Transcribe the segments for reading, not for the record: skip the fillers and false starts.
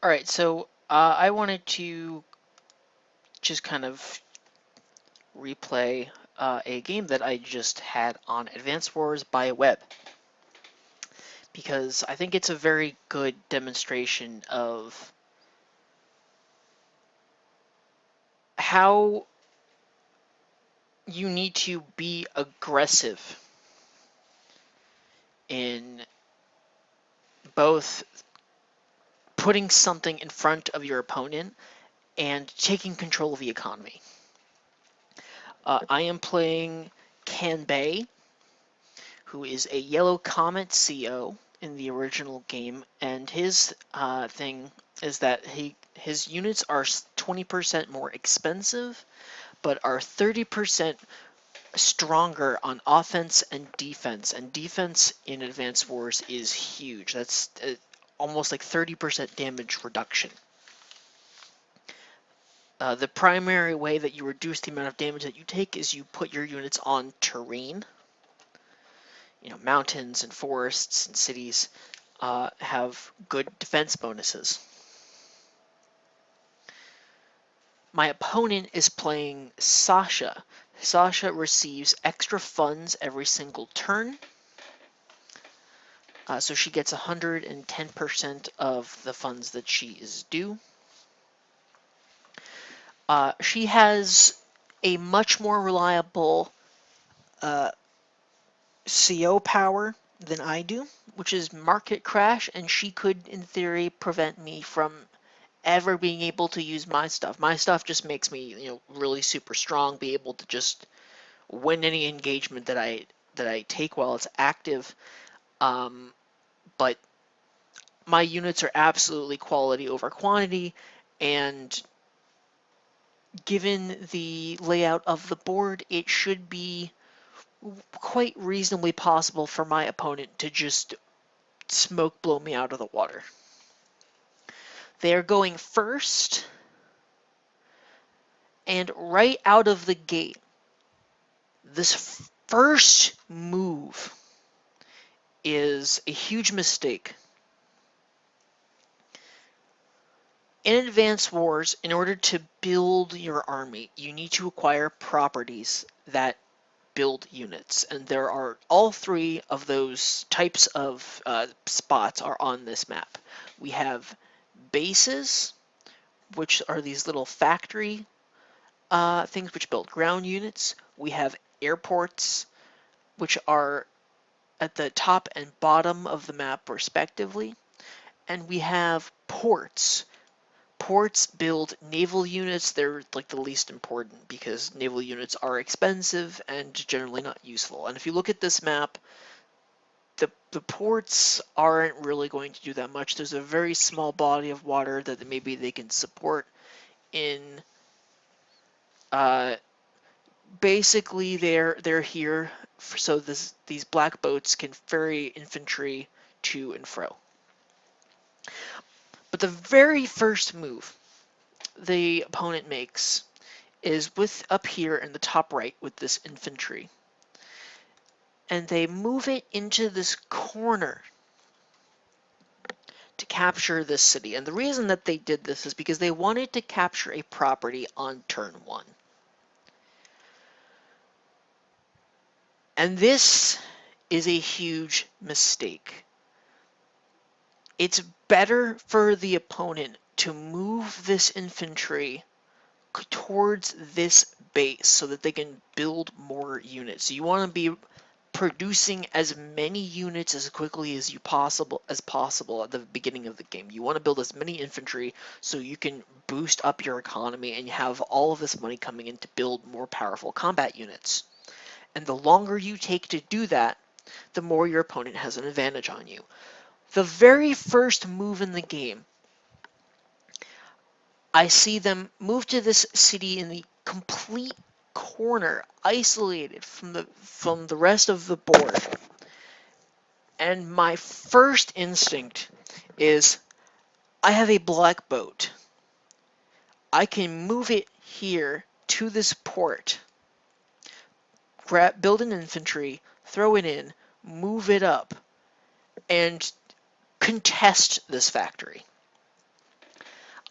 All right, so I wanted to just kind of replay a game that I just had on Advance Wars by Web because I think it's a very good demonstration of how you need to be aggressive in both putting something in front of your opponent and taking control of the economy. I am playing Kanbei, who is a Yellow Comet CO in the original game, and his thing is that his units are 20% more expensive, but are 30% stronger on offense and defense. And defense in Advanced Wars is huge. That's almost like 30% damage reduction. The primary way that you reduce the amount of damage that you take is you put your units on terrain. Mountains and forests and cities have good defense bonuses. My opponent is playing Sasha. Sasha receives extra funds every single turn. So she gets 110% of the funds that she is due. She has a much more reliable CO power than I do, which is Market Crash, and she could, in theory, prevent me from ever being able to use my stuff. My stuff just makes me, really super strong, be able to just win any engagement that I take while it's active. But my units are absolutely quality over quantity, and given the layout of the board, it should be quite reasonably possible for my opponent to just smoke blow me out of the water. They are going first, and right out of the gate, this first move is a huge mistake. In Advance Wars, in order to build your army, you need to acquire properties that build units, and there are all three of those types of spots are on this map. We have bases, which are these little factory things which build ground units. We have airports, which are at the top and bottom of the map respectively, and we have ports. Ports build naval units. They're like the least important because naval units are expensive and generally not useful. And if you look at this map, the ports aren't really going to do that much. There's a very small body of water that maybe they can support in. Basically, they're here so these black boats can ferry infantry to and fro. But the very first move the opponent makes is with up here in the top right with this infantry. And they move it into this corner to capture this city. And the reason that they did this is because they wanted to capture a property on turn 1. And this is a huge mistake. It's better for the opponent to move this infantry towards this base so that they can build more units. So you want to be producing as many units as quickly as possible at the beginning of the game. You want to build as many infantry so you can boost up your economy and you have all of this money coming in to build more powerful combat units. And the longer you take to do that, the more your opponent has an advantage on you. The very first move in the game, I see them move to this city in the complete corner, isolated from the rest of the board. And my first instinct is, I have a black boat. I can move it here to this port, build an infantry, throw it in, move it up, and contest this factory.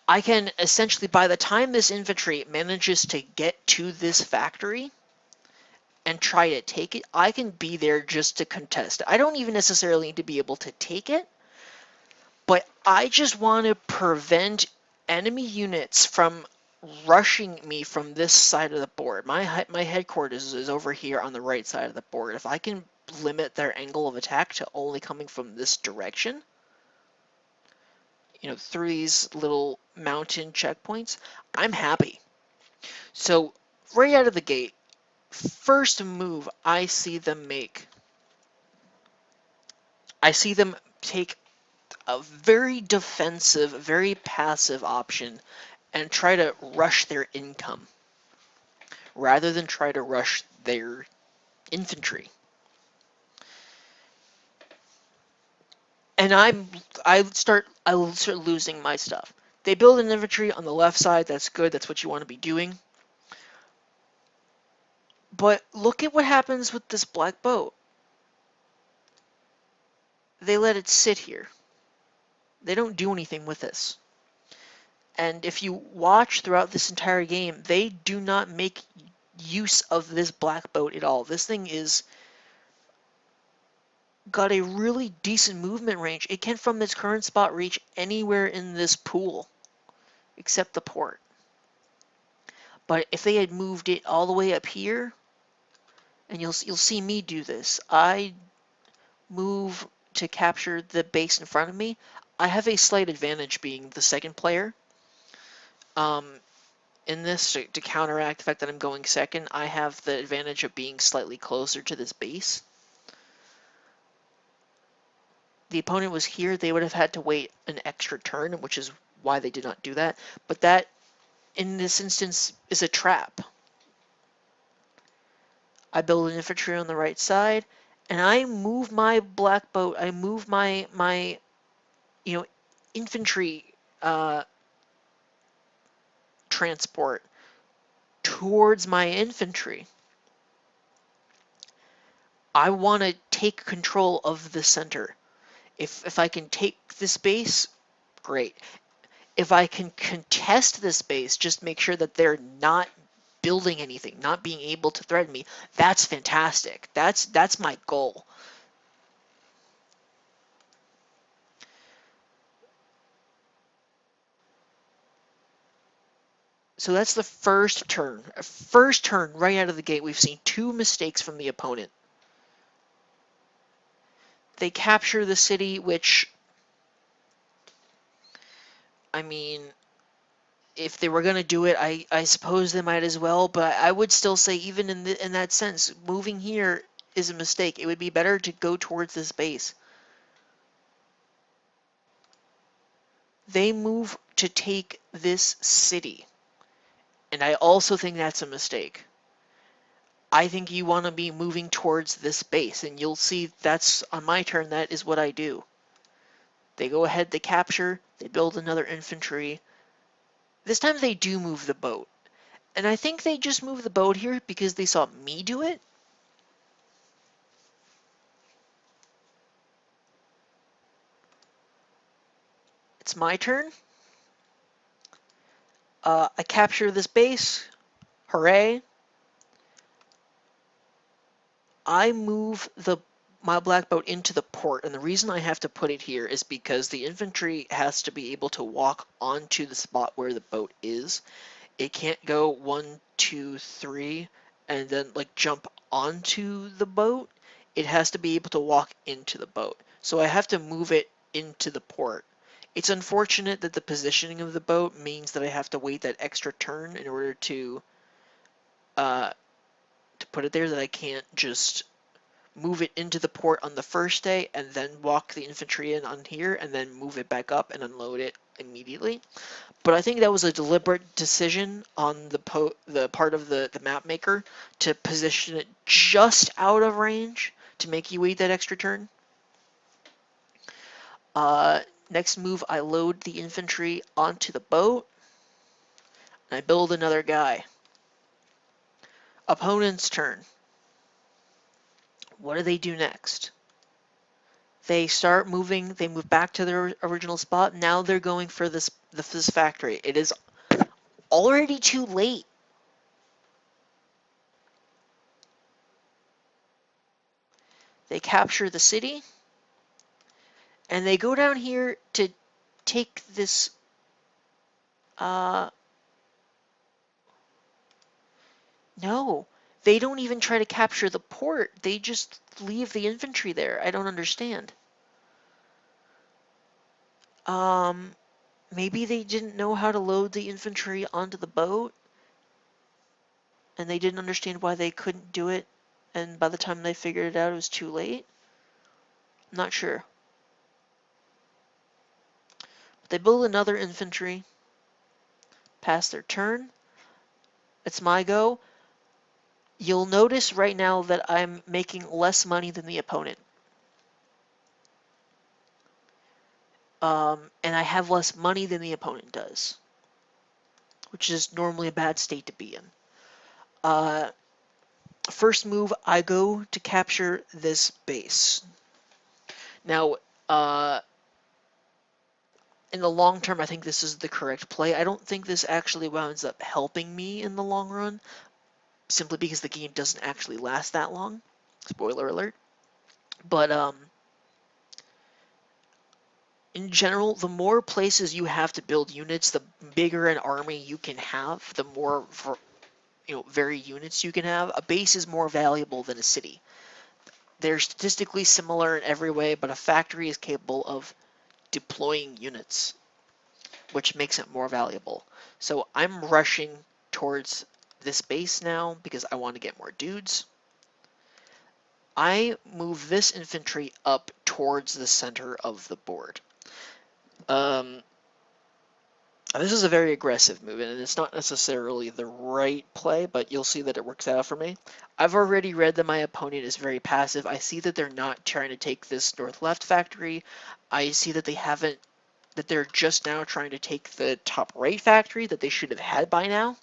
I can essentially, by the time this infantry manages to get to this factory and try to take it, I can be there just to contest. I don't even necessarily need to be able to take it, but I just want to prevent enemy units from rushing me from this side of the board. My headquarters is over here on the right side of the board. If I can limit their angle of attack to only coming from this direction, through these little mountain checkpoints, I'm happy. So right out of the gate, first move I see them take a very defensive, very passive option and try to rush their income rather than try to rush their infantry. And I'll start losing my stuff. They build an infantry on the left side. That's good. That's what you want to be doing. But look at what happens with this black boat. They let it sit here. They don't do anything with this. And if you watch throughout this entire game, they do not make use of this black boat at all. This thing is got a really decent movement range. It can, from its current spot, reach anywhere in this pool except the port. But if they had moved it all the way up here, and you'll see me do this, I move to capture the base in front of me. I have a slight advantage being the second player. In this, to counteract the fact that I'm going second, I have the advantage of being slightly closer to this base. The opponent was here, they would have had to wait an extra turn, which is why they did not do that. But that, in this instance, is a trap. I build an infantry on the right side, and I move my black boat. I move my infantry transport towards my infantry. I want to take control of the center. If I can take this base, great. If I can contest this base, just make sure that they're not building anything, not being able to threaten me, that's fantastic. That's my goal. So that's the first turn. First turn right out of the gate, we've seen two mistakes from the opponent. They capture the city, which, I mean, if they were going to do it, I suppose they might as well, but I would still say, even in that sense, moving here is a mistake. It would be better to go towards this base. They move to take this city, and I also think that's a mistake. I think you want to be moving towards this base, and you'll see that's on my turn. That is what I do. They go ahead, they capture, they build another infantry. This time they do move the boat. And I think they just moved the boat here because they saw me do it. It's my turn. I capture this base. Hooray. I move my black boat into the port, and the reason I have to put it here is because the infantry has to be able to walk onto the spot where the boat is. It can't go 1, 2, 3, and then like jump onto the boat. It has to be able to walk into the boat. So I have to move it into the port. It's unfortunate that the positioning of the boat means that I have to wait that extra turn in order uh, to put it there, that I can't just move it into the port on the first day and then walk the infantry in on here and then move it back up and unload it immediately. But I think that was a deliberate decision on the part of the map maker to position it just out of range to make you wait that extra turn. Next move, I load the infantry onto the boat, and I build another guy. Opponent's turn. What do they do next? They start moving, they move back to their original spot. Now they're going for this factory. It is already too late. They capture the city, and they go down here to take this, no, they don't even try to capture the port. They just leave the infantry there. I don't understand. Um, Maybe they didn't know how to load the infantry onto the boat, and they didn't understand why they couldn't do it, and by the time they figured it out, it was too late. I'm not sure. But they build another infantry, pass their turn. It's my go. You'll notice right now that I'm making less money than the opponent. And I have less money than the opponent does, which is normally a bad state to be in. First move, I go to capture this base. Now, in the long term, I think this is the correct play. I don't think this actually winds up helping me in the long run, simply because the game doesn't actually last that long. Spoiler alert. But in general, the more places you have to build units, the bigger an army you can have, the more very units you can have. A base is more valuable than a city. They're statistically similar in every way, but a factory is capable of deploying units, which makes it more valuable. So I'm rushing towards this base now because I want to get more dudes. I move this infantry up towards the center of the board. This is a very aggressive move, and it's not necessarily the right play, but you'll see that it works out for me. I've already read that my opponent is very passive. I see that they're not trying to take this north-left factory. I see that they're just now trying to take the top right factory that they should have had by now.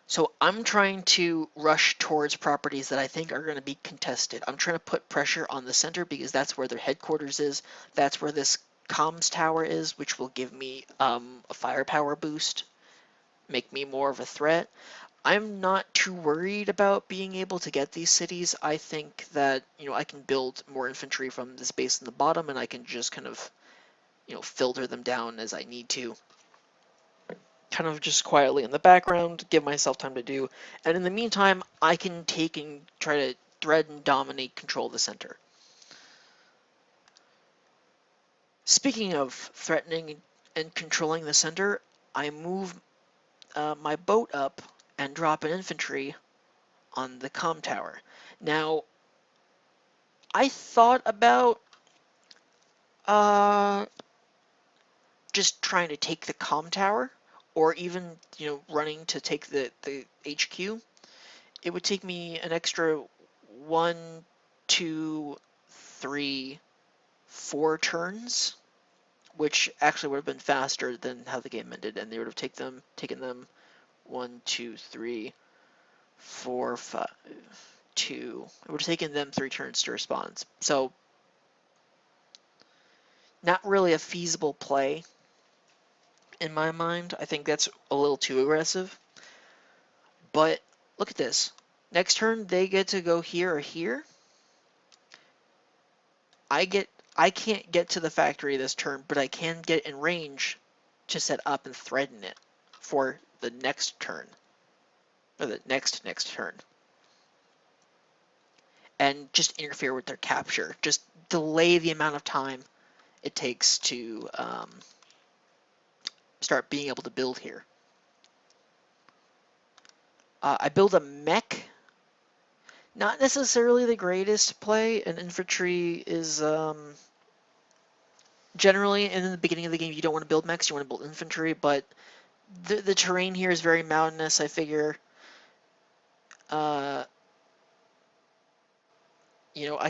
So I'm trying to rush towards properties that I think are going to be contested. I'm trying to put pressure on the center because that's where their headquarters is. That's where this comms tower is, which will give me a firepower boost, make me more of a threat. I'm not too worried about being able to get these cities. I think that, I can build more infantry from this base in the bottom, and I can just kind of, filter them down as I need to. Kind of just quietly in the background, give myself time to do. And in the meantime, I can take and try to thread and dominate, control the center. Speaking of threatening and controlling the center, I move my boat up and drop an infantry on the comm tower. Now, I thought about just trying to take the comm tower, or even running to take the HQ. It would take me an extra 1, 2, 3, 4 turns, which actually would have been faster than how the game ended, and they would have taken them 1, 2, 3, 4, 5, 2. It would have taken them 3 turns to respond. So, not really a feasible play in my mind. I think that's a little too aggressive. But look at this. Next turn, they get to go here or here. I can't get to the factory this turn, but I can get in range to set up and threaten it for the next turn, or the next turn, and just interfere with their capture. Just delay the amount of time it takes to start being able to build here. I build a mech. Not necessarily the greatest play. An infantry is generally in the beginning of the game you don't want to build mechs, you want to build infantry, but the terrain here is very mountainous. I figure I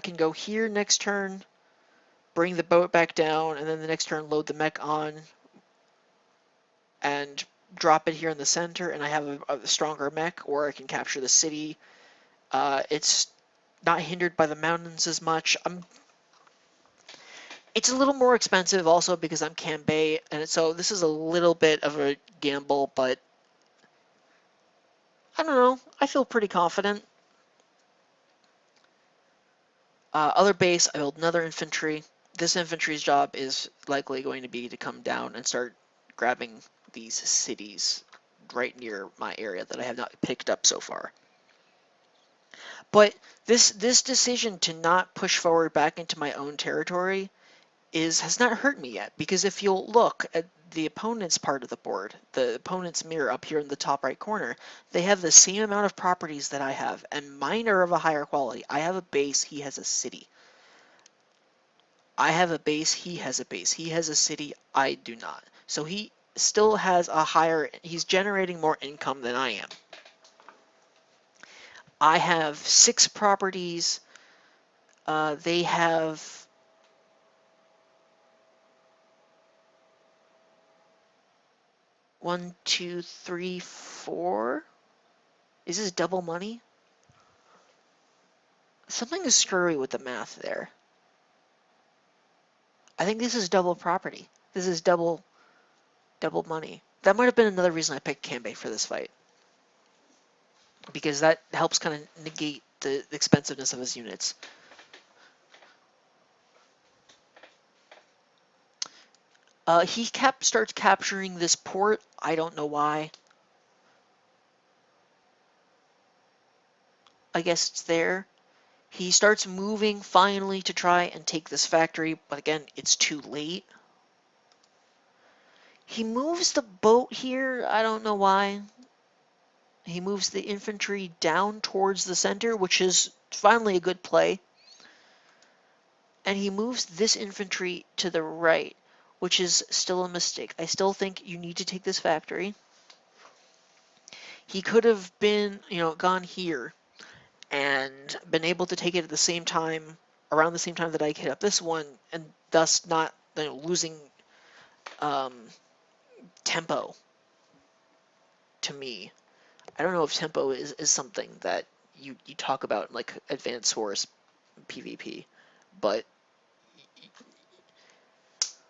can go here next turn, bring the boat back down, and then the next turn load the mech on and drop it here in the center, and I have a stronger mech, or I can capture the city. It's not hindered by the mountains as much. I'm It's a little more expensive also because I'm Kanbei, and so this is a little bit of a gamble, but I don't know. I feel pretty confident. Other base, I build another infantry. This infantry's job is likely going to be to come down and start grabbing these cities right near my area that I have not picked up so far. But this decision to not push forward back into my own territory has not hurt me yet, because if you'll look at the opponent's part of the board, the opponent's mirror up here in the top right corner, they have the same amount of properties that I have, and mine are of a higher quality. I have a base, he has a city. I have a base, he has a base. He has a city, I do not. So he still has a higher, he's generating more income than I am. I have 6 properties. They have 1, 2, 3, 4. Is this double money? Something is screwy with the math there. I think this is double property. This is double money. That might have been another reason I picked Kanbei for this fight, because that helps kind of negate the expensiveness of his units. He starts capturing this port. I don't know why. I guess it's there. He starts moving finally to try and take this factory, but again, it's too late. He moves the boat here. I don't know why. He moves the infantry down towards the center, which is finally a good play. And he moves this infantry to the right, which is still a mistake. I still think you need to take this factory. He could have been, gone here and been able to take it at the same time, around the same time that I hit up this one, and thus not, losing tempo to me. I don't know if tempo is something that you talk about in like Advanced Wars PvP, but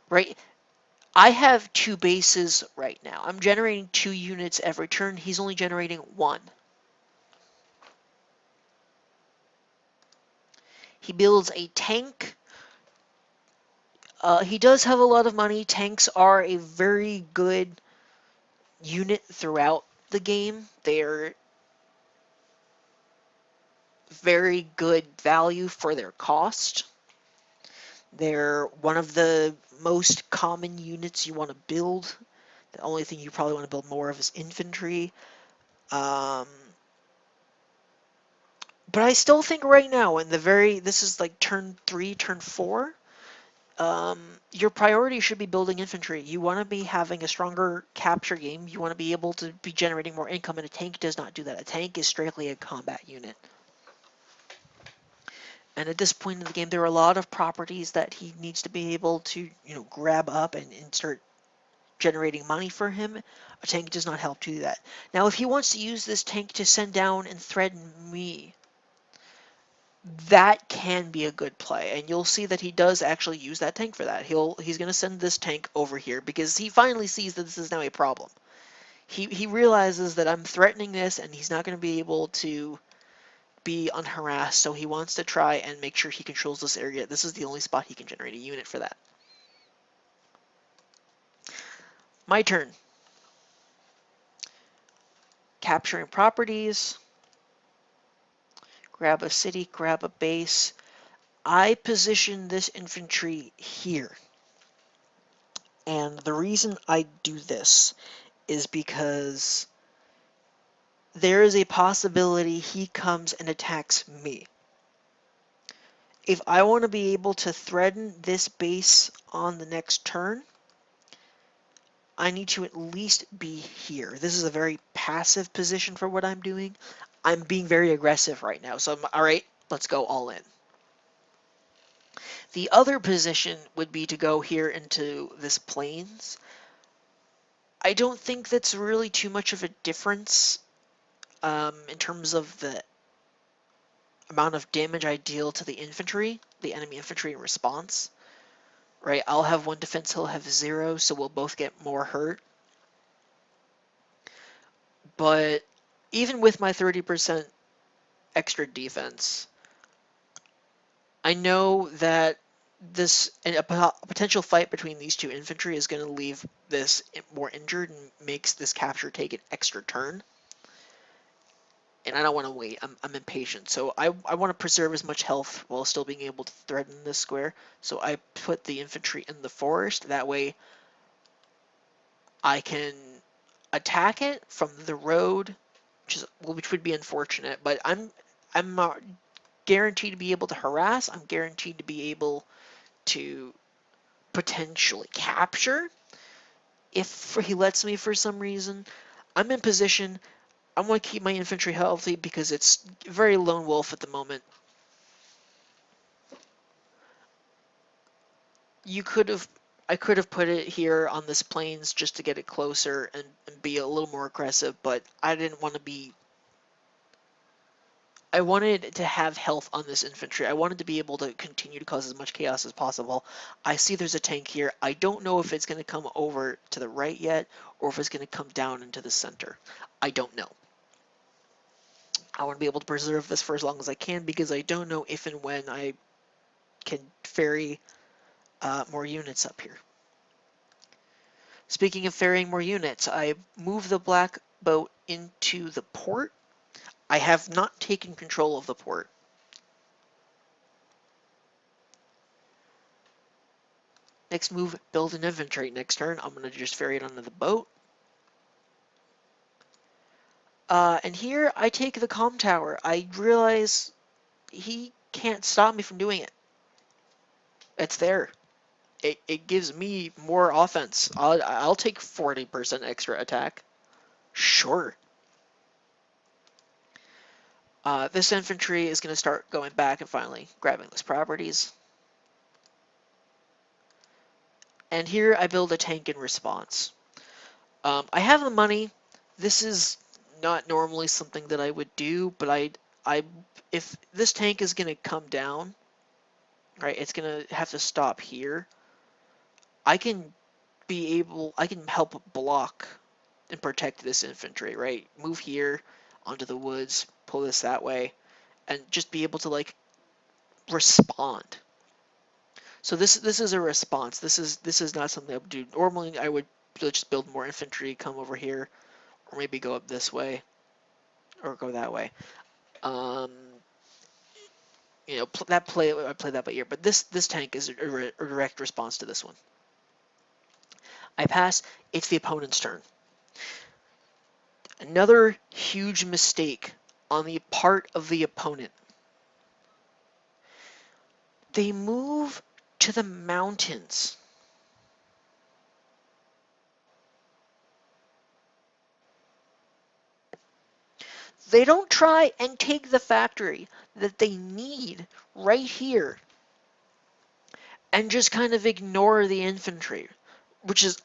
right, I have 2 bases right now. I'm generating 2 units every turn. He's only generating 1. He builds a tank. He does have a lot of money. Tanks are a very good unit throughout the game. They're very good value for their cost. They're one of the most common units you want to build. The only thing you probably want to build more of is infantry. But I still think right now, this is like turn 3, turn 4, your priority should be building infantry. You want to be having a stronger capture game. You want to be able to be generating more income, and a tank does not do that. A tank is strictly a combat unit. And at this point in the game, there are a lot of properties that he needs to be able to, grab up and start generating money for him. A tank does not help to do that. Now, if he wants to use this tank to send down and threaten me, that can be a good play, and you'll see that he does actually use that tank for that. He's going to send this tank over here because he finally sees that this is now a problem. He realizes that I'm threatening this, and he's not going to be able to be unharassed, so he wants to try and make sure he controls this area. This is the only spot he can generate a unit for that. My turn. Capturing properties. Grab a city, grab a base. I position this infantry here. And the reason I do this is because there is a possibility he comes and attacks me. If I want to be able to threaten this base on the next turn, I need to at least be here. This is a very passive position for what I'm doing. I'm being very aggressive right now, so alright, let's go all in. The other position would be to go here into this plains. I don't think that's really too much of a difference in terms of the amount of damage I deal to the infantry, the enemy infantry in response. right? I'll have 1 defense, he'll have 0, so we'll both get more hurt. But even with my 30% extra defense, I know that a potential fight between these two infantry is going to leave this more injured and makes this capture take an extra turn. And I don't want to wait. I'm impatient. So I want to preserve as much health while still being able to threaten this square. So I put the infantry in the forest. That way I can attack it from the road, which would be unfortunate. But I'm not guaranteed to be able to harass. I'm guaranteed to be able to potentially capture if he lets me for some reason. I'm in position. I want to keep my infantry healthy because it's very lone wolf at the moment. I could have put it here on this plains just to get it closer and be a little more aggressive, but I didn't want to be. I wanted to have health on this infantry. I wanted to be able to continue to cause as much chaos as possible. I see there's a tank here. I don't know if it's going to come over to the right yet or if it's going to come down into the center. I don't know. I want to be able to preserve this for as long as I can because I don't know if and when I can ferry more units up here. Speaking of ferrying more units, I moved the black boat into the port. I have not taken control of the port. Next move, build an infantry. Next turn, I'm going to just ferry it onto the boat. And here I take the comm tower. I realize he can't stop me from doing it. It's there. It gives me more offense. I'll take 40% extra attack. Sure. This infantry is going to start going back and finally grabbing those properties. And here I build a tank in response. I have the money. This is not normally something that I would do, but if this tank is going to come down, right, it's going to have to stop here. I can help block and protect this infantry, right? Move here onto the woods, pull this that way, and just be able to like respond. So this is a response. This is not something I would do. Normally I would just build more infantry, come over here, or maybe go up this way, or go that way. You know, I play that by ear. But this tank is a direct response to this one. I pass. It's the opponent's turn. Another huge mistake on the part of the opponent. They move to the mountains. They don't try and take the factory that they need right here and just kind of ignore the infantry, which is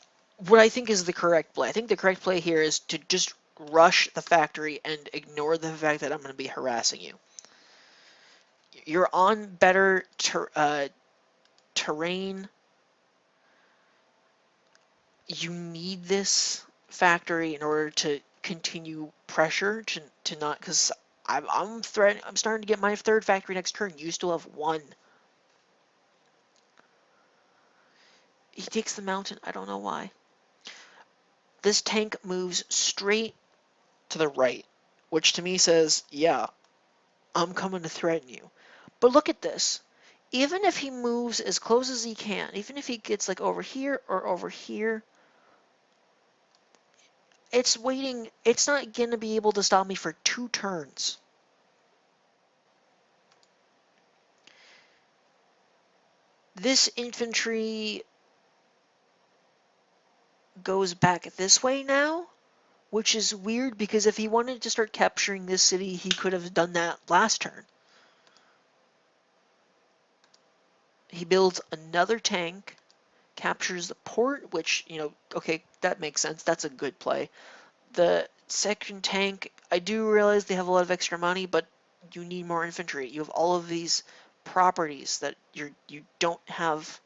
what I think is the correct play. I think the correct play here is to just rush the factory and ignore the fact that I'm going to be harassing you. You're on better terrain. You need this factory in order to continue pressure to not, because I'm starting to get my third factory next turn. You still have one. He takes the mountain. I don't know why. This tank moves straight to the right, which to me says, yeah, I'm coming to threaten you. But look at this. Even if he moves as close as he can, even if he gets like over here or over here, it's waiting. It's not going to be able to stop me for 2 turns. This infantry goes back this way now, which is weird because if he wanted to start capturing this city, he could have done that last turn. He builds another tank, captures the port, which, you know, okay, that makes sense. That's a good play. The second tank, I do realize they have a lot of extra money, but you need more infantry. You have all of these properties that you don't have.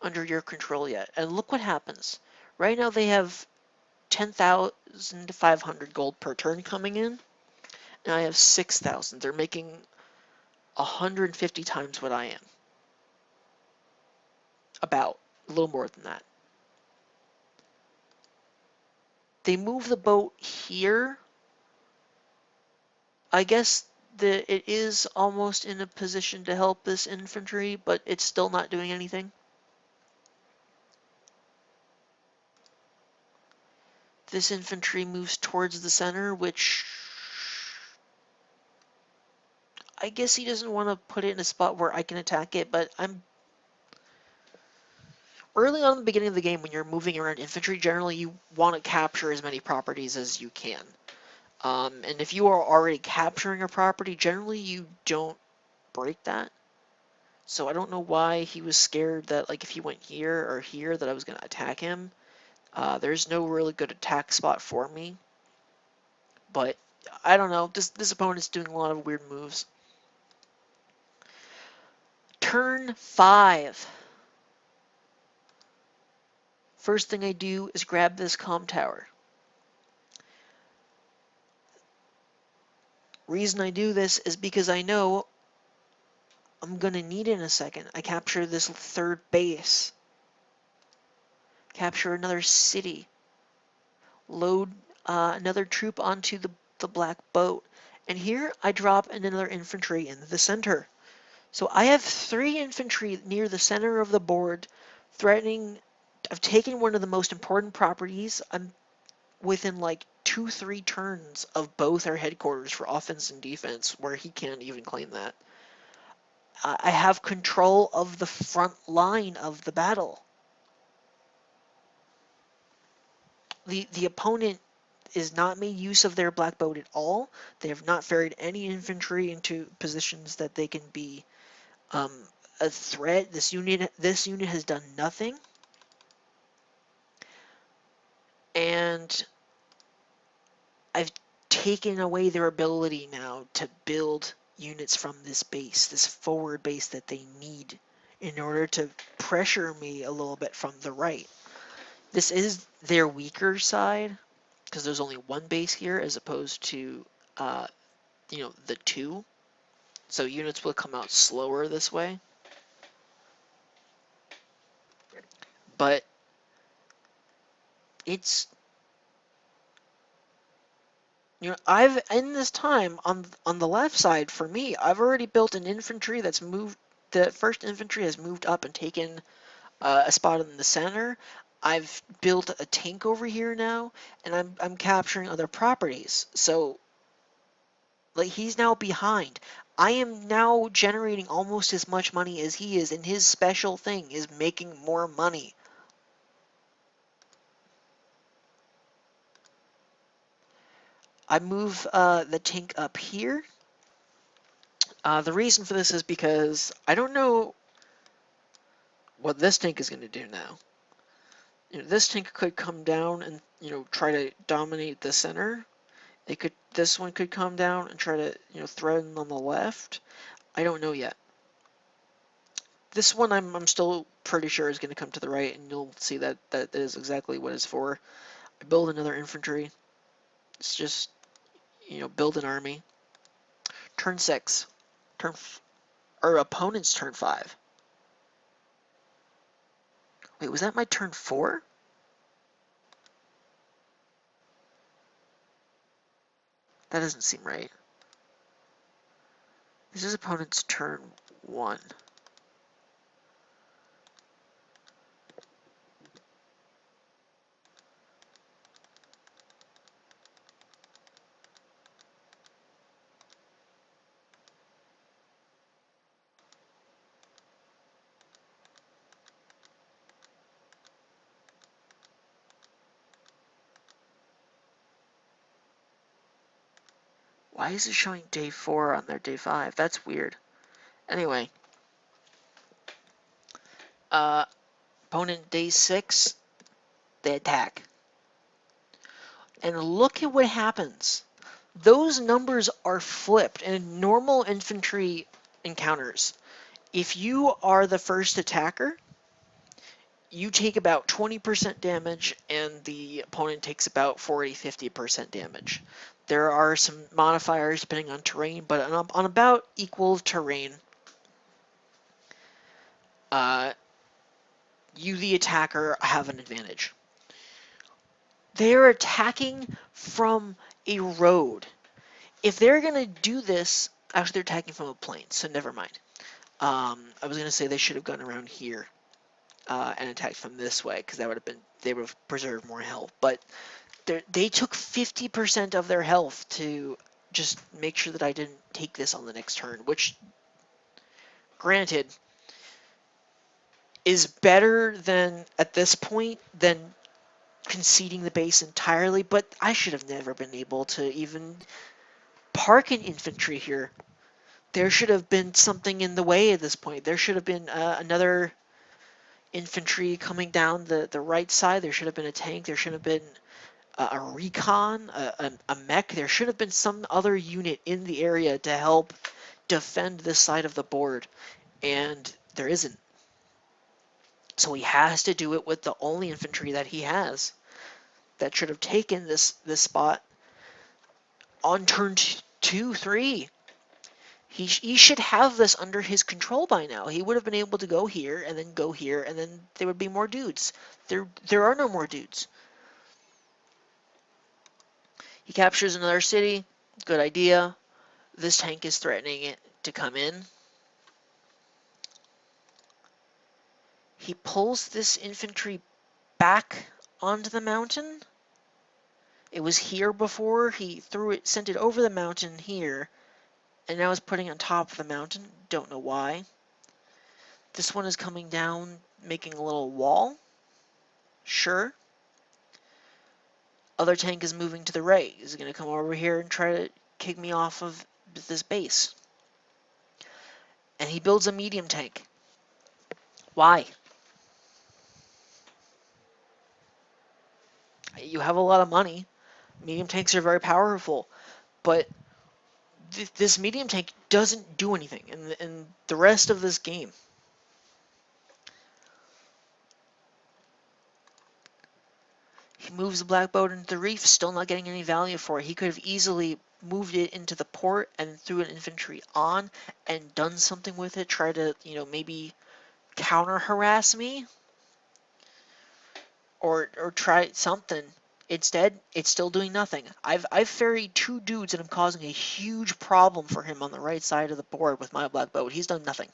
under your control yet. And look what happens. Right now they have 10,500 gold per turn coming in, and I have 6,000. They're making 150 times what I am. About a little more than that. They move the boat here. I guess it is almost in a position to help this infantry, but it's still not doing anything. This infantry moves towards the center, which I guess he doesn't want to put it in a spot where I can attack it, but I'm early on in the beginning of the game when you're moving around infantry, generally you want to capture as many properties as you can. And if you are already capturing a property, generally you don't break that. So I don't know why he was scared that like if he went here or here that I was going to attack him. There's no really good attack spot for me. But I don't know. This opponent's doing a lot of weird moves. Turn 5. First thing I do is grab this comm tower. Reason I do this is because I know I'm gonna need it in a second. I capture this third base. Capture another city. Load another troop onto the black boat. And here I drop another infantry in the center. So I have 3 infantry near the center of the board threatening. I've taken one of the most important properties. I'm within like 2-3 turns of both our headquarters for offense and defense, where he can't even claim that. I have control of the front line of the battle. The opponent is not made use of their black boat at all. They have not ferried any infantry into positions that they can be a threat. This unit has done nothing, and I've taken away their ability now to build units from this base, this forward base that they need in order to pressure me a little bit from the right. This is their weaker side because there's only one base here as opposed to, the 2. So units will come out slower this way. But it's, I've in this time on the left side for me, I've already built an infantry that's moved. The first infantry has moved up and taken a spot in the center. I've built a tank over here now, and I'm capturing other properties. So like he's now behind. I am now generating almost as much money as he is, and his special thing is making more money. I move the tank up here. The reason for this is because I don't know what this tank is going to do now. This tank could come down and try to dominate the center. This one could come down and try to threaten on the left. I don't know yet. This one I'm still pretty sure is going to come to the right, and you'll see that is exactly what it's for. I build another infantry. It's just build an army. Turn 6. Our opponent's turn 5. Wait, was that my turn 4? That doesn't seem right. This is opponent's turn 1. Why is it showing day 4 on their day 5? That's weird. Anyway. Opponent day 6, they attack. And look at what happens. Those numbers are flipped in normal infantry encounters. If you are the first attacker, you take about 20% damage, and the opponent takes about 40-50% damage. There are some modifiers depending on terrain, but on about equal terrain, you, the attacker, have an advantage. They are attacking from a road. If they're going to do this, actually they're attacking from a plane, so never mind. I was going to say they should have gone around here and attacked from this way, because that would have been, they would have preserved more health. But they took 50% of their health to just make sure that I didn't take this on the next turn, which, granted, is better than, at this point, than conceding the base entirely, but I should have never been able to even park an infantry here. There should have been something in the way at this point. There should have been another infantry coming down the right side. There should have been a tank. There should have been a recon, a mech. There should have been some other unit in the area to help defend this side of the board, and there isn't. So he has to do it with the only infantry that he has that should have taken this spot on turn 2, 3. He should have this under his control by now. He would have been able to go here and then go here, and then there would be more dudes. There are no more dudes. He captures another city. Good idea. This tank is threatening it to come in. He pulls this infantry back onto the mountain. It was here before. He sent it over the mountain here, and now it's putting it on top of the mountain. Don't know why. This one is coming down, making a little wall. Sure. Other tank is moving to the right. Is going to come over here and try to kick me off of this base. And he builds a medium tank. Why? You have a lot of money. Medium tanks are very powerful, but this medium tank doesn't do anything in the rest of this game. He moves the Black Boat into the reef, still not getting any value for it. He could have easily moved it into the port and threw an infantry on and done something with it, try to, maybe counter harass me or try something. Instead, it's still doing nothing. I've ferried 2 dudes and I'm causing a huge problem for him on the right side of the board with my Black Boat. He's done nothing.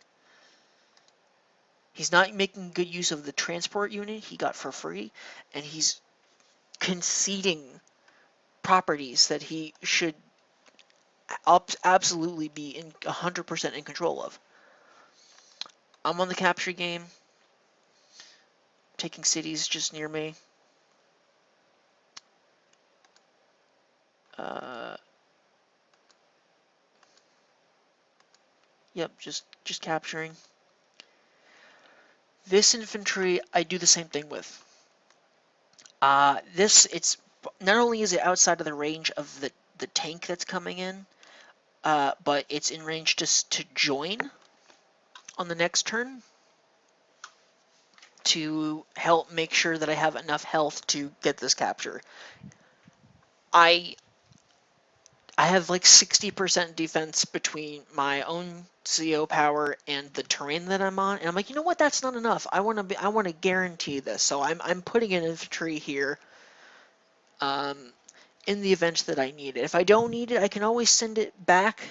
He's not making good use of the transport unit he got for free, and he's conceding properties that he should absolutely be 100% in control of. I'm on the capture game, taking cities just near me. Yep, just capturing. This infantry, I do the same thing with. It's not only is it outside of the range of the tank that's coming in, but it's in range to join on the next turn to help make sure that I have enough health to get this capture. I have like 60% defense between my own CO power and the terrain that I'm on, and I'm like, you know what? That's not enough. I want to guarantee this, so I'm putting an infantry here. In the event that I need it. If I don't need it, I can always send it back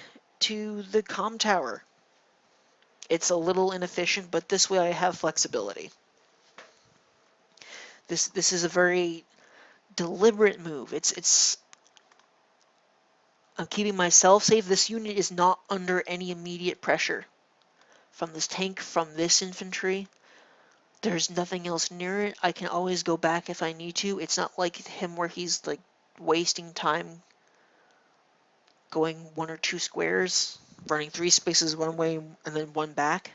to the comm tower. It's a little inefficient, but this way I have flexibility. This is a very deliberate move. I'm keeping myself safe. This unit is not under any immediate pressure from this tank, from this infantry. There's nothing else near it. I can always go back if I need to. It's not like him where he's like wasting time going 1 or 2 squares, running 3 spaces one way and then 1 back.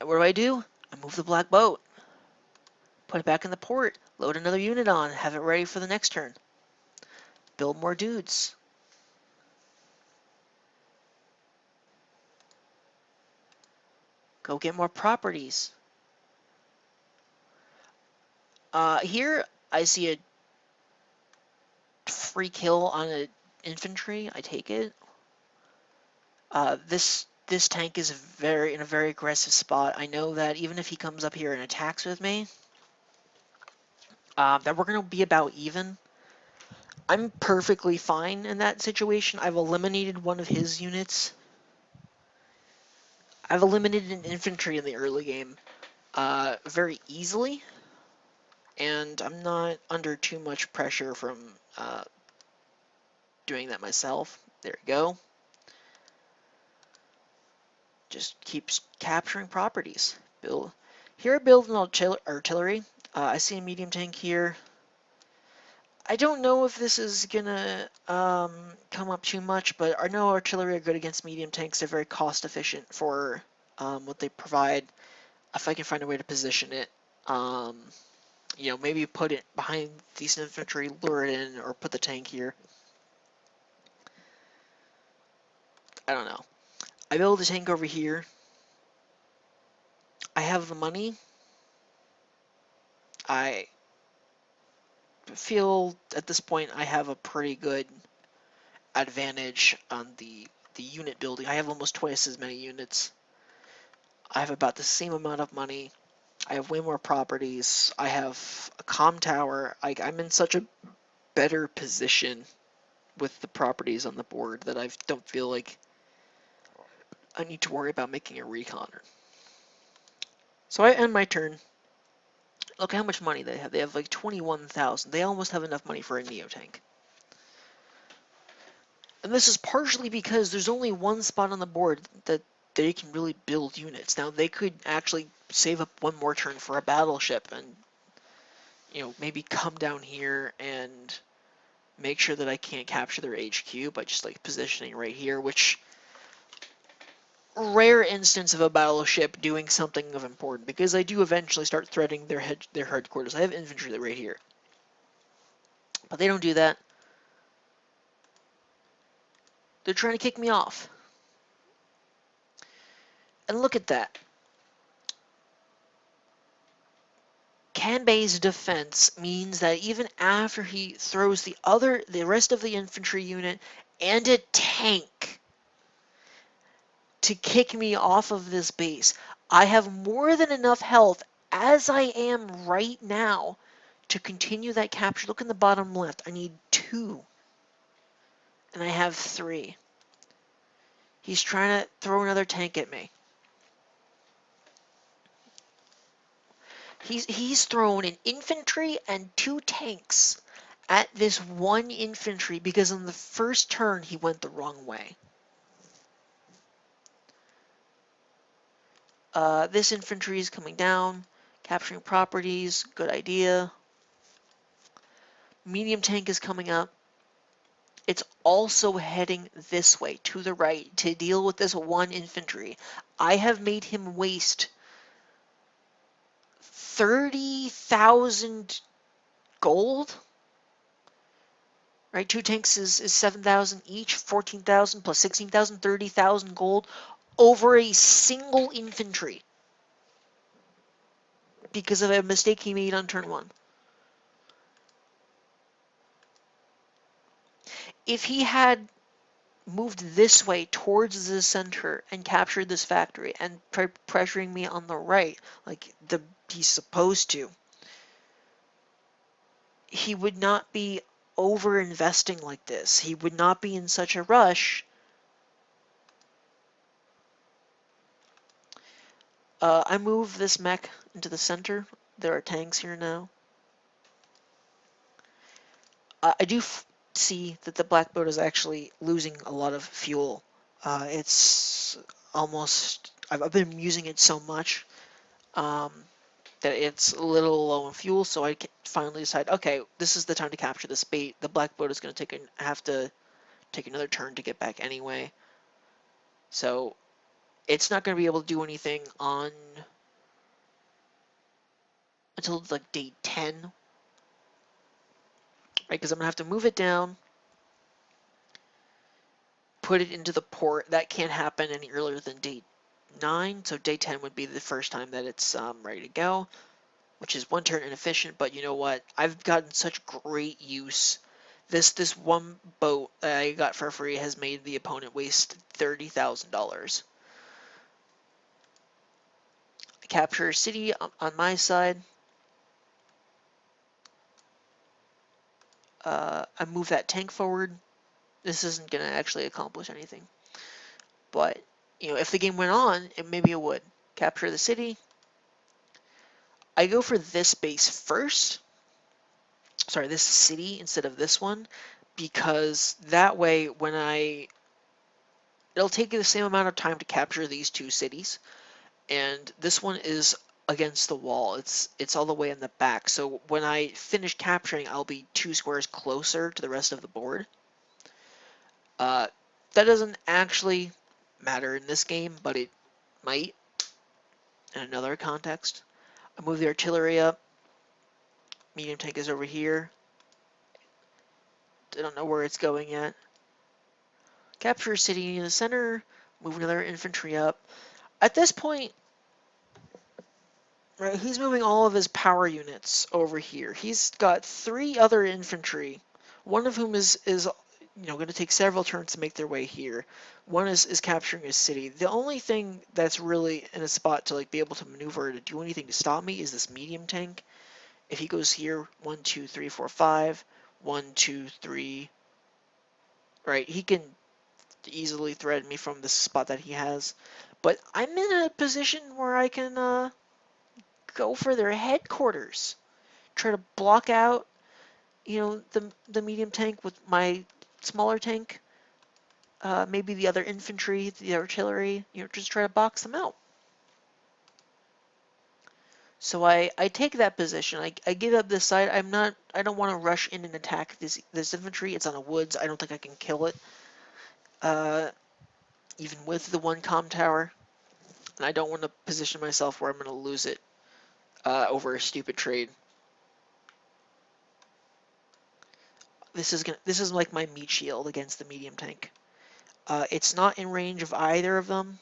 What do? I move the Black Boat, put it back in the port, load another unit on, have it ready for the next turn. Build more dudes. Go get more properties. Here I see a free kill on an infantry. I take it. This tank is in a very aggressive spot. I know that even if he comes up here and attacks with me, that we're gonna be about even. I'm perfectly fine in that situation. I've eliminated one of his units. I've eliminated an infantry in the early game very easily, and I'm not under too much pressure from doing that myself. There we go. Just keeps capturing properties. Build an artillery. I see a medium tank here. I don't know if this is gonna come up too much, but I know artillery are good against medium tanks. They're very cost efficient for what they provide. If I can find a way to position it, maybe put it behind decent infantry, lure it in, or put the tank here. I don't know. I build a tank over here. I have the money. I feel at this point I have a pretty good advantage on the unit building. I have almost twice as many units. I have about the same amount of money. I have way more properties. I have a comm tower. I'm in such a better position with the properties on the board that I don't feel like I need to worry about making a recon. So I end my turn. Look how much money they have. They have like 21,000. They almost have enough money for a Neo tank. And this is partially because there's only one spot on the board that they can really build units. Now, they could actually save up one more turn for a battleship and, maybe come down here and make sure that I can't capture their HQ by just, like, positioning right here, which rare instance of a battleship doing something of importance, because I do eventually start threatening their headquarters. I have infantry right here. But they don't do that. They're trying to kick me off. And look at that. Kanbei's defense means that even after he throws the rest of the infantry unit and a tank to kick me off of this base, I have more than enough health as I am right now to continue that capture. Look in the bottom left. I need 2. And I have 3. He's trying to throw another tank at me. He's thrown an infantry and 2 tanks at this one infantry because on the first turn he went the wrong way. This infantry is coming down, capturing properties, good idea. Medium tank is coming up. It's also heading this way, to the right, to deal with this one infantry. I have made him waste 30,000 gold. Right, 2 tanks is 7,000 each, 14,000 plus 16,000, 30,000 gold over a single infantry because of a mistake he made on turn 1. If he had moved this way towards the center and captured this factory and pressuring me on the right, like he's supposed to, he would not be over investing like this. He would not be in such a rush. I move this mech into the center. There are tanks here now. I do see that the Black Boat is actually losing a lot of fuel. It's almost, I've been using it so much that it's a little low in fuel, so I finally decide, okay, this is the time to capture this bait. The Black Boat is going to have to take another turn to get back anyway. So it's not going to be able to do anything until like day 10, right? Because I'm going to have to move it down, put it into the port. That can't happen any earlier than day 9, so day 10 would be the first time that it's ready to go, which is 1 turn inefficient, but you know what? I've gotten such great use. This one boat that I got for free has made the opponent waste $30,000. I capture a city on my side. I move that tank forward. This isn't going to actually accomplish anything. But, you know, if the game went on, maybe it would. Capture the city. I go for this base first. Sorry, this city instead of this one. Because that way, it'll take the same amount of time to capture these two cities. And this one is against the wall. It's all the way in the back. So when I finish capturing, I'll be 2 squares closer to the rest of the board. Uh, that doesn't actually matter in this game, but it might in another context. I move the artillery up. Medium tank is over here. I don't know where it's going yet. Capture a city in the center. Move another infantry up. At this point, right, he's moving all of his power units over here. He's got 3 other infantry, one of whom is going to take several turns to make their way here. One is capturing his city. The only thing that's really in a spot to like be able to maneuver to do anything to stop me is this medium tank. If he goes here, 1, 2, 3, 4, 5, 1, 2, 3, right, he can easily threaten me from the spot that he has. But I'm in a position where I can go for their headquarters. Try to block out, the medium tank with my smaller tank. Maybe the other infantry, the artillery, just try to box them out. So I take that position. I give up this side. I don't want to rush in and attack this infantry. It's on a woods. I don't think I can kill it. Even with the 1 comm tower. And I don't want to position myself where I'm going to lose it over a stupid trade. This is like my meat shield against the medium tank. It's not in range of either of them,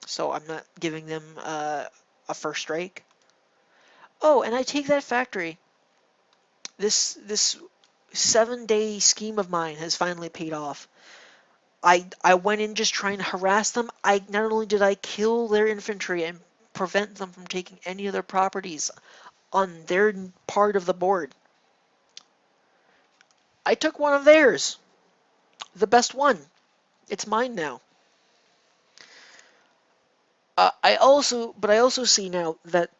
so I'm not giving them a first strike. Oh, and I take that factory. This 7-day scheme of mine has finally paid off. I went in just trying to harass them. I not only did I kill their infantry and prevent them from taking any other properties on their part of the board, I took one of theirs, the best one. It's mine now. I also see now that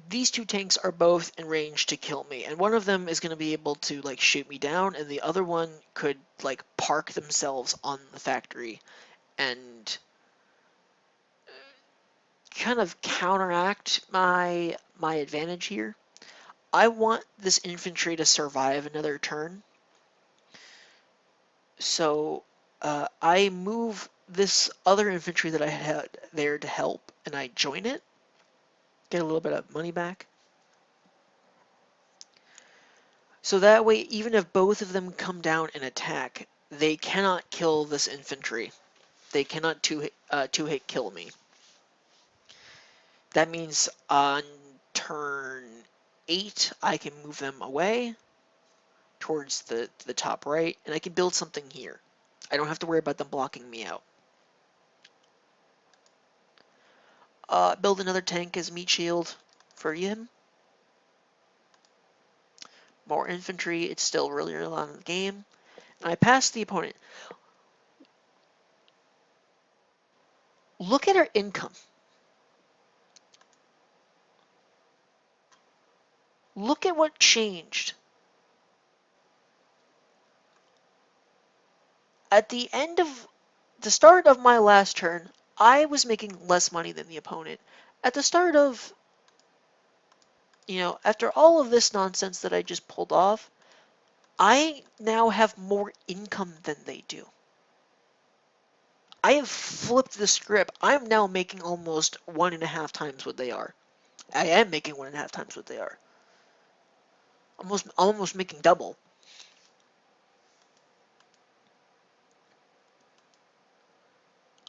these 2 tanks are both in range to kill me, and one of them is going to be able to like shoot me down, and the other one could like park themselves on the factory and kind of counteract my advantage here. I want this infantry to survive another turn, so I move this other infantry that I had there to help, and I join it, get a little bit of money back. So that way, even if both of them come down and attack, they cannot kill this infantry. They cannot two-hit kill me. That means on turn 8, I can move them away towards the top right, and I can build something here. I don't have to worry about them blocking me out. Build another tank as meat shield for him. More infantry. It's still really early on in the game. And I pass the opponent. Look at our income. Look at what changed. At the start of my last turn, I was making less money than the opponent. At the start of, after all of this nonsense that I just pulled off, I now have more income than they do. I have flipped the script. I'm now making almost 1.5 times what they are. I am making 1.5 times what they are. Almost making double.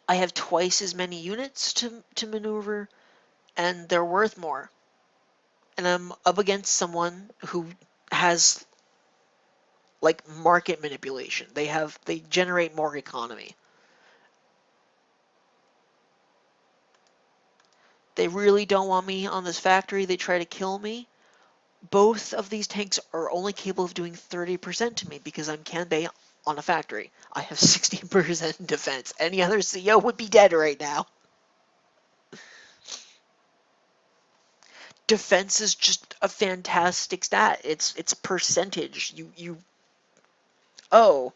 I have twice as many units to maneuver, and they're worth more. And I'm up against someone who has like market manipulation. They generate more economy. They really don't want me on this factory. They try to kill me. Both of these tanks are only capable of doing 30% to me because I'm Kanbei on a factory. I have 60% defense. Any other CEO would be dead right now. Defense is just a fantastic stat. It's percentage. Oh,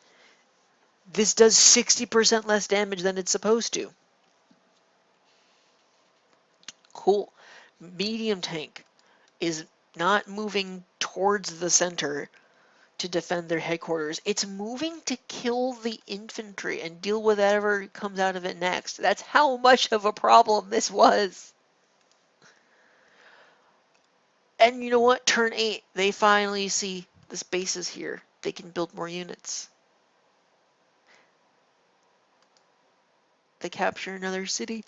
this does 60% less damage than it's supposed to. Cool. Medium tank is not moving towards the center to defend their headquarters. It's moving to kill the infantry and deal with whatever comes out of it next. That's how much of a problem this was. And you know what? Turn 8, they finally see this base is here. They can build more units. They capture another city.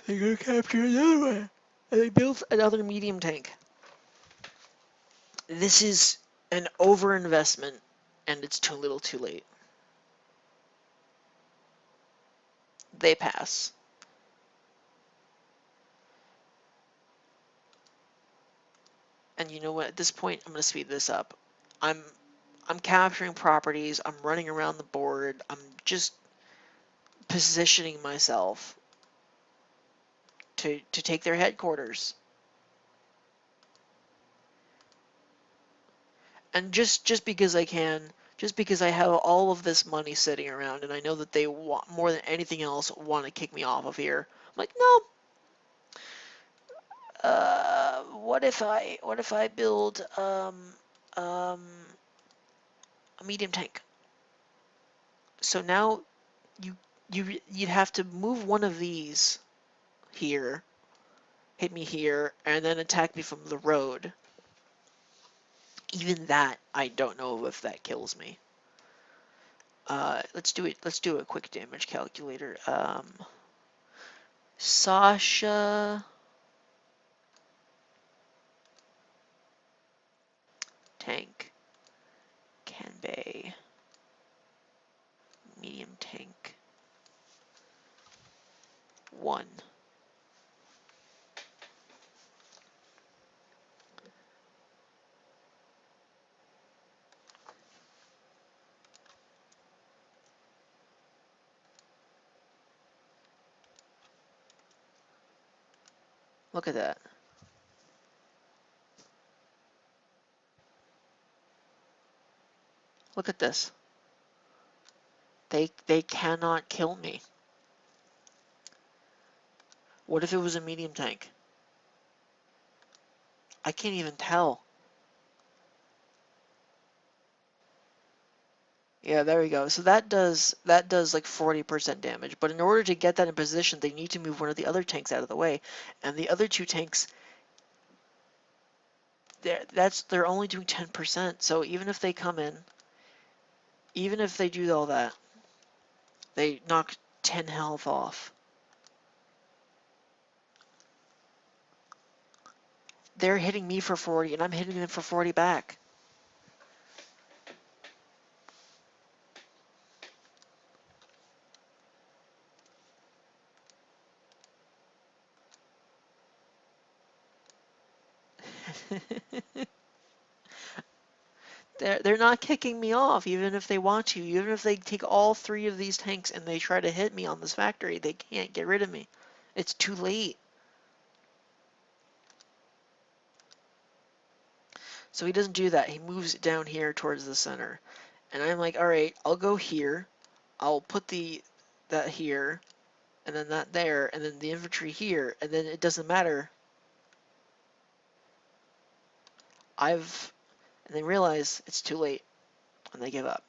They're gonna capture another one. And they built another medium tank. This is an overinvestment, and it's too little too late. They pass. And you know what? At this point, I'm going to speed this up. I'm I'm capturing properties. I'm running around the board. I'm just positioning myself to take their headquarters. And just because I can, just because I have all of this money sitting around, and I know that they want more than anything else want to kick me off of here. I'm like, no. What if I build um a medium tank? So now you you'd have to move one of these here, hit me here, and then attack me from the road. Even that, I don't know if that kills me. Let's do it. Let's do a quick damage calculator. Sasha, tank, Kanbei, medium tank, 1. Look at that. Look at this. They cannot kill me. What if it was a medium tank? I can't even tell. Yeah, there we go. So that does like 40% damage. But in order to get that in position, they need to move one of the other tanks out of the way. And the other two tanks, they're only doing 10%. So even if they come in, even if they do all that, they knock 10 health off. They're hitting me for 40, and I'm hitting them for 40 back. They're not kicking me off, even if they want to. Even if they take all 3 of these tanks and they try to hit me on this factory, they can't get rid of me. It's too late. So he doesn't do that. He moves it down here towards the center. And I'm like, all right, I'll go here. I'll put that here, and then that there, and then the infantry here, and then it doesn't matter. And they realize it's too late, and they give up.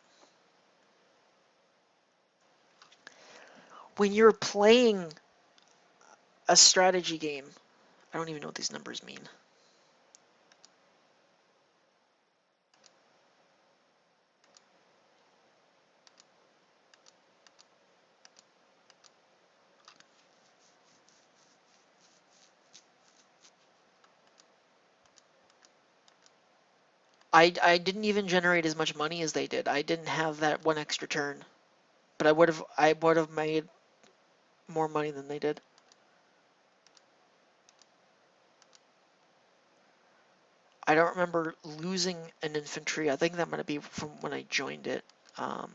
When you're playing a strategy game, I don't even know what these numbers mean. I didn't even generate as much money as they did. I didn't have that one extra turn, but I would have made more money than they did. I don't remember losing an infantry. I think that might be from when I joined it, um,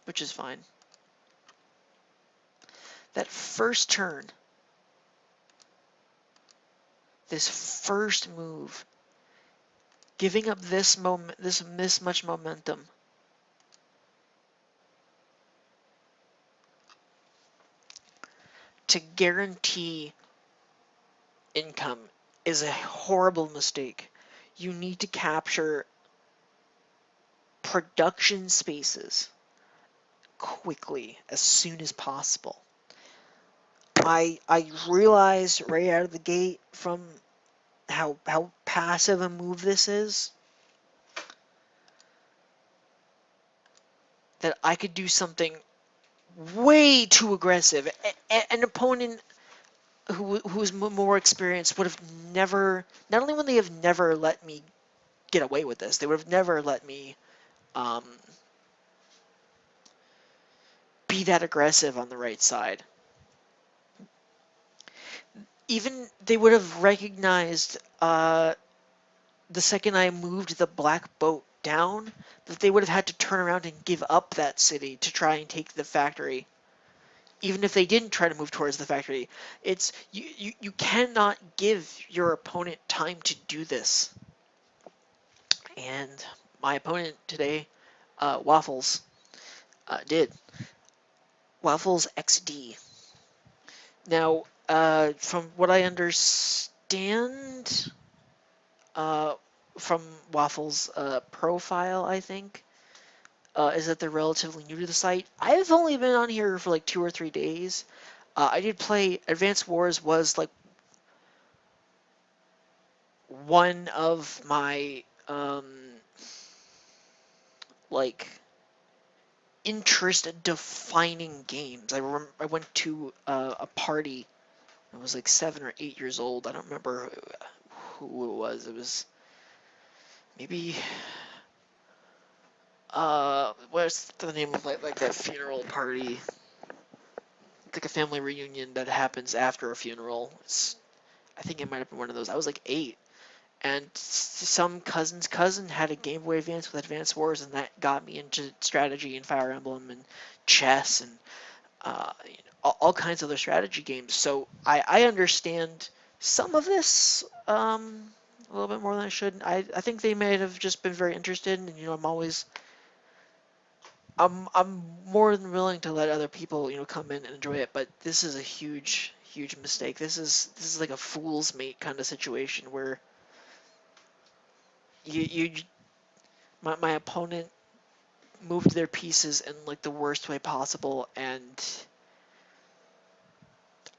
which is fine. That first turn, this first move, giving up this much momentum, to guarantee income is a horrible mistake. You need to capture production spaces quickly, as soon as possible. I realized right out of the gate from how passive a move this is, that I could do something way too aggressive. An opponent who's more experienced would have never, not only would they have never let me get away with this, they would have never let me um, be that aggressive on the right side. Even they would have recognized the second I moved the black boat down, that they would have had to turn around and give up that city to try and take the factory. Even if they didn't try to move towards the factory, it's you cannot give your opponent time to do this. And my opponent today, Waffles, did. Waffles XD. Now, from what I understand, uh, from Waffles' profile, I think, is that they're relatively new to the site. I've only been on here for like 2 or 3 days. I did play Advanced Wars, was like one of my like interest defining games. I remember I went to a party. I was like 7 or 8 years old. I don't remember who it was. It was maybe what's the name of like that funeral party? It's like a family reunion that happens after a funeral. I think it might have been one of those. I was like 8, and some cousin's cousin had a Game Boy Advance with Advance Wars, and that got me into strategy and Fire Emblem and chess and all kinds of other strategy games. So I understand some of this a little bit more than I should. I think they may have just been very interested, and I'm more than willing to let other people come in and enjoy it. But this is a huge mistake. This is like a fool's mate kind of situation where you my opponent moved their pieces in like the worst way possible, and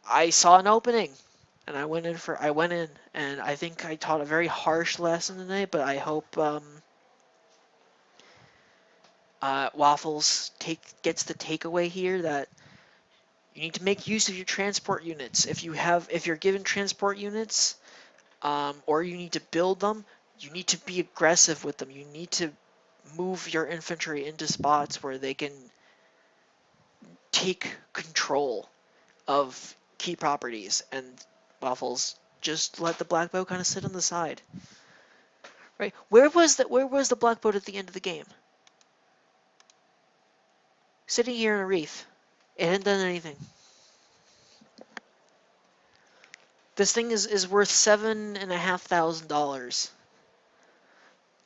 I saw an opening, and I went in, and I think I taught a very harsh lesson today. But I hope Waffles gets the takeaway here that you need to make use of your transport units. If you're given transport units, or you need to build them, you need to be aggressive with them. You need to move your infantry into spots where they can take control of key properties, and Waffles just let the black boat kind of sit on the side. Right? Where was the black boat at the end of the game? Sitting here in a reef. It hadn't done anything. This thing is worth $7,500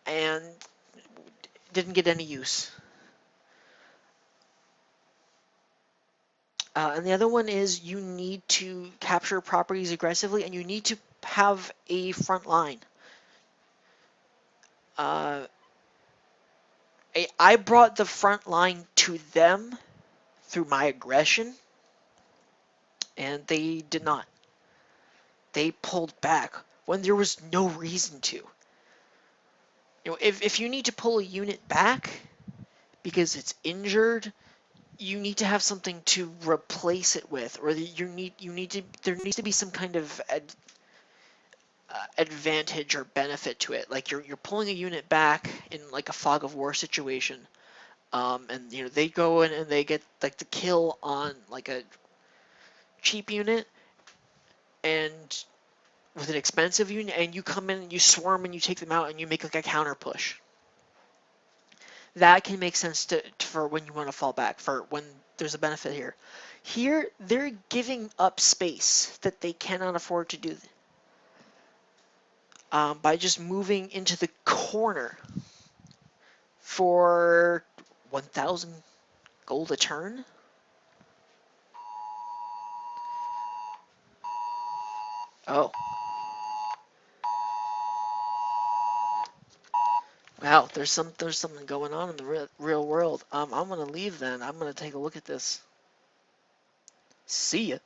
and didn't get any use. And the other one is you need to capture properties aggressively, and you need to have a front line. I brought the front line to them through my aggression, and they did not. They pulled back when there was no reason to. If you need to pull a unit back because it's injured, you need to have something to replace it with, or there needs to be some kind of advantage or benefit to it. Like you're pulling a unit back in like a fog of war situation, and you know they go in and they get like the kill on like a cheap unit and with an expensive unit, and you come in and you swarm and you take them out and you make like a counter push. That can make sense for when you want to fall back, for when there's a benefit here. Here, they're giving up space that they cannot afford to do by just moving into the corner for 1,000 gold a turn. Oh, wow, there's something going on in the real world. I'm gonna leave then. I'm gonna take a look at this. See ya.